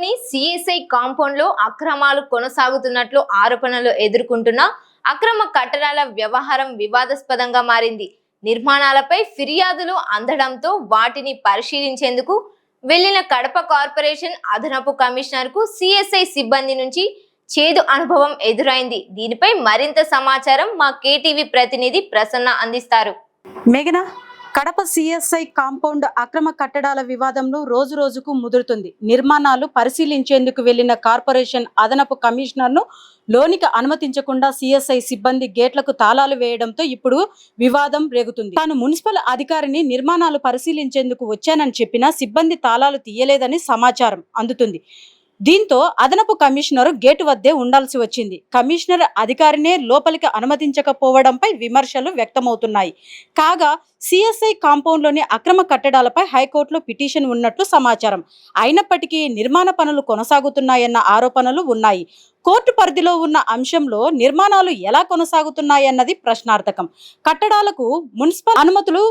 పట్టణంలోని CSI compound లో అక్రమాలు కొనసాగుతున్నట్లు ఆరోపణలు ఎదుర్కొంటున్న అక్రమ కట్టడాల వ్యవహారం వివాదాస్పదంగా మారింది. నిర్మాణాలపై ఫిర్యాదులు అందడంతో వాటిని పరిశీలించేందుకు వెళ్లిన కడప కార్పొరేషన్ అదనపు కమిషనర్ కు సిఎస్ఐ సిబ్బంది నుంచి చేదు అనుభవం ఎదురైంది. దీనిపై మరింత సమాచారం మా కేటీవీ ప్రతినిధి ప్రసన్న అందిస్తారు. మేఘన, కడప సిఎస్ఐ కాంపౌండ్ అక్రమ కట్టడాల వివాదంలో రోజు రోజుకు ముదురుతుంది. నిర్మాణాలు పరిశీలించేందుకు వెళ్లిన కార్పొరేషన్ అదనపు కమిషనర్ను లోనికి అనుమతించకుండా సిఎస్ఐ సిబ్బంది గేట్లకు తాళాలు వేయడంతో ఇప్పుడు వివాదం రేగుతుంది. తాను మున్సిపల్ అధికారిని నిర్మాణాలు పరిశీలించేందుకు వచ్చానని చెప్పినా సిబ్బంది తాళాలు తీయలేదని సమాచారం అందుతుంది. దీంతో అదనపు కమిషనర్ గేటు వద్దే ఉండాల్సి వచ్చింది. కమిషనర్ అధికారినే లోపలికి అనుమతించకపోవడంపై విమర్శలు వ్యక్తమవుతున్నాయి. కాగా సిఎస్ఐ కాంపౌండ్లోని అక్రమ కట్టడాలపై హైకోర్టులో పిటిషన్ ఉన్నట్లు సమాచారం. అయినప్పటికీ నిర్మాణ పనులు కొనసాగుతున్నాయన్న ఆరోపణలు ఉన్నాయి. కోర్టు పరిధిలో ఉన్న అంశంలో నిర్మాణాలు ఎలా కొనసాగుతున్నాయన్నది ప్రశ్నార్థకం. కట్టడాలకు మున్సిపల్ అనుమతులు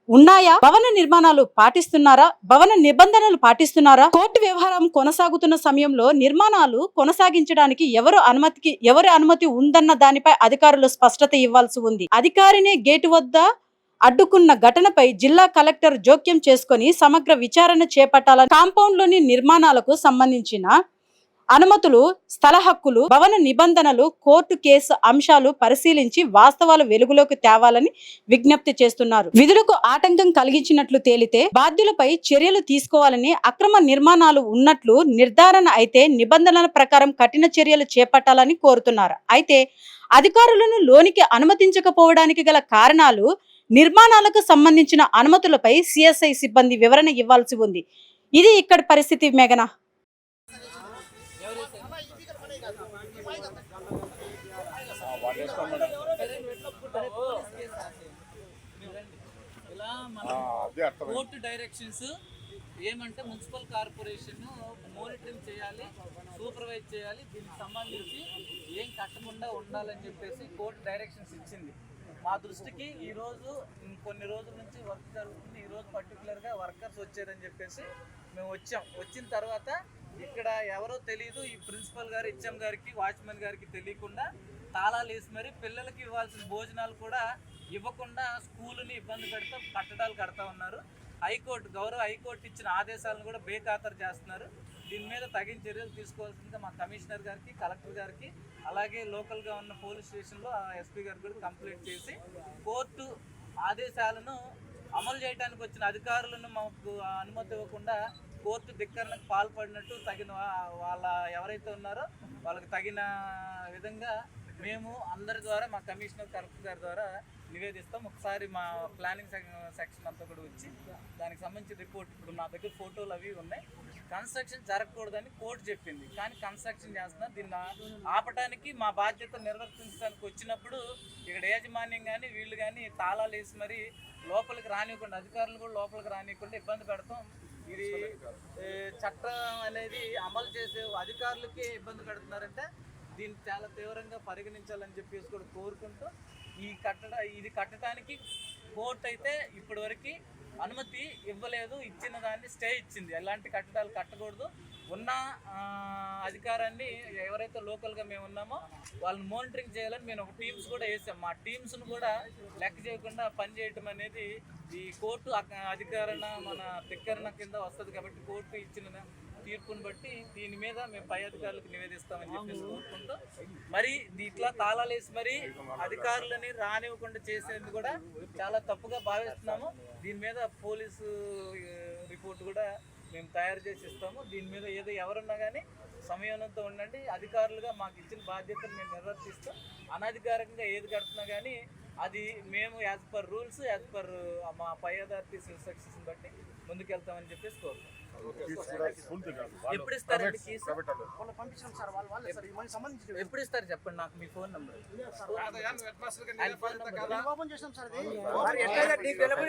ఉన్నాయా? భవన నిర్మాణాలు పాటిస్తున్నారా? భవన నిబంధనలు పాటిస్తున్నారా? కోర్టు వ్యవహారం కొనసాగుతున్న సమయంలో నిర్మాణాలు కొనసాగించడానికి ఎవరి అనుమతి ఉందన్న దానిపై అధికారులు స్పష్టత ఇవ్వాల్సి ఉంది. అధికారినే గేటు వద్ద అడ్డుకున్న ఘటనపై జిల్లా కలెక్టర్ జోక్యం చేసుకుని సమగ్ర విచారణ చేపట్టాలని, కాంపౌండ్లోని నిర్మాణాలకు సంబంధించిన అనుమతులు, స్థల హక్కులు, భవన నిబంధనలు, కోర్టు కేసు అంశాలు పరిశీలించి వాస్తవాలు వెలుగులోకి తేవాలని విజ్ఞప్తి చేస్తున్నారు. విధులకు ఆటంకం కలిగించినట్లు తేలితే బాధ్యులపై చర్యలు తీసుకోవాలని, అక్రమ నిర్మాణాలు ఉన్నట్లు నిర్ధారణ అయితే నిబంధనల ప్రకారం కఠిన చర్యలు చేపట్టాలని కోరుతున్నారు. అయితే అధికారులను లోనికి అనుమతించకపోవడానికి గల కారణాలు, నిర్మాణాలకు సంబంధించిన అనుమతులపై సిఎస్ఐ సిబ్బంది వివరణ ఇవ్వాల్సి ఉంది. ఇది ఇక్కడి పరిస్థితి. మేఘన, కోర్టు డైరెక్షన్స్ ఏమంటే మున్సిపల్ కార్పొరేషన్ మానిటరింగ్ చేయాలి, సూపర్వైజ్ చేయాలి, దీనికి సంబంధించి ఏం కట్టకుండా ఉండాలని చెప్పేసి కోర్టు డైరెక్షన్స్ ఇచ్చింది. మా దృష్టికి ఈరోజు కొన్ని రోజుల నుంచి వర్క్ జరుగుతుంది. ఈరోజు పర్టికులర్గా వర్కర్స్ వచ్చారని చెప్పేసి మేము వచ్చిన తర్వాత ఇక్కడ ఎవరో తెలియదు, ఈ ప్రిన్సిపల్ గారు, హెచ్ఎం గారికి, వాచ్మెన్ గారికి తెలియకుండా తాళాలు వేసి మరి పిల్లలకి ఇవ్వాల్సిన భోజనాలు కూడా ఇవ్వకుండా స్కూలుని ఇబ్బంది పెడతా కట్టడాలు కడతా ఉన్నారు. గౌరవ హైకోర్టు ఇచ్చిన ఆదేశాలను కూడా బేఖాతరు చేస్తున్నారు. దీని మీద తగిన చర్యలు తీసుకోవాల్సిందిగా మా కమిషనర్ గారికి, కలెక్టర్ గారికి, అలాగే లోకల్గా ఉన్న పోలీస్ స్టేషన్లో ఎస్పీ గారికి కూడా కంప్లైంట్ చేసి కోర్టు ఆదేశాలను అమలు చేయడానికి వచ్చిన అధికారులను మాకు అనుమతి ఇవ్వకుండా కోర్టు ధిక్కరణకు పాల్పడినట్టు తగిన వాళ్ళ ఎవరైతే ఉన్నారో వాళ్ళకి తగిన విధంగా మేము అందరి ద్వారా, మా కమిషనర్, కలెక్టర్ గారి ద్వారా నివేదిస్తాం. ఒకసారి మా ప్లానింగ్ సెక్షన్ అంతా కూడా వచ్చి దానికి సంబంధించిన రిపోర్ట్, ఇప్పుడు నా దగ్గర ఫోటోలు అవి ఉన్నాయి. కన్స్ట్రక్షన్ జరగకూడదని కోర్టు చెప్పింది, కానీ కన్స్ట్రక్షన్ చేస్తున్నారు. దీన్ని ఆపడానికి మా బాధ్యత నిర్వర్తించడానికి వచ్చినప్పుడు ఇక్కడ యాజమాన్యం కానీ వీళ్ళు కానీ తాళాలు వేసి మరి లోపలికి రానివ్వకుండా, అధికారులు కూడా లోపలికి రానివ్వకుండా ఇబ్బంది పెడతాం. ఇది చట్టం అనేది అమలు చేసే అధికారులకే ఇబ్బంది పెడుతున్నారంటే దీన్ని చాలా తీవ్రంగా పరిగణించాలని చెప్పేసి కూడా కోరుకుంటూ ఇది కట్టడానికి కోర్టు అయితే ఇప్పటివరకు అనుమతి ఇవ్వలేదు. ఇచ్చిన దాన్ని స్టే ఇచ్చింది. ఎలాంటి కట్టడాలు కట్టకూడదు. ఉన్న అధికారాన్ని ఎవరైతే లోకల్గా మేము ఉన్నామో వాళ్ళని మానిటరింగ్ చేయాలని మేము ఒక టీమ్స్ కూడా వేసాం. మా టీమ్స్ను కూడా లెక్క చేయకుండా పనిచేయటం అనేది ఈ కోర్టు అధికారణ మన ధిక్కరణ కింద వస్తుంది. కాబట్టి కోర్టు ఇచ్చిన తీర్పుని బట్టి దీని మీద మేము పై అధికారులకు నివేదిస్తామని చెప్పేసి కోరుకుంటూ, మరి ఇట్లా తాళాలు వేసి మరి అధికారులని రానివ్వకుండా చేసేది కూడా చాలా తప్పుగా భావిస్తున్నాము. దీని మీద పోలీసు రిపోర్ట్ కూడా మేము తయారు చేసి ఇస్తాము. దీని మీద ఎవరున్నా కానీ సంయమనంతో ఉండండి. అధికారులుగా మాకు ఇచ్చిన బాధ్యతను మేము నిర్వర్తిస్తూ అనధికారికంగా ఏది కడుతున్నా కానీ అది మేము as per rules, as per మా పై అథారిటీస్ ఇన్స్ట్రక్షన్స్ బట్టి ముందుకెళ్తామని చెప్పేసి కోరుతాం. ఎప్పుడు ఇస్తారండి కీస్? ఎప్పుడు ఇస్తారు చెప్పండి, నాకు మీ ఫోన్ నెంబర్. పిల్లలకి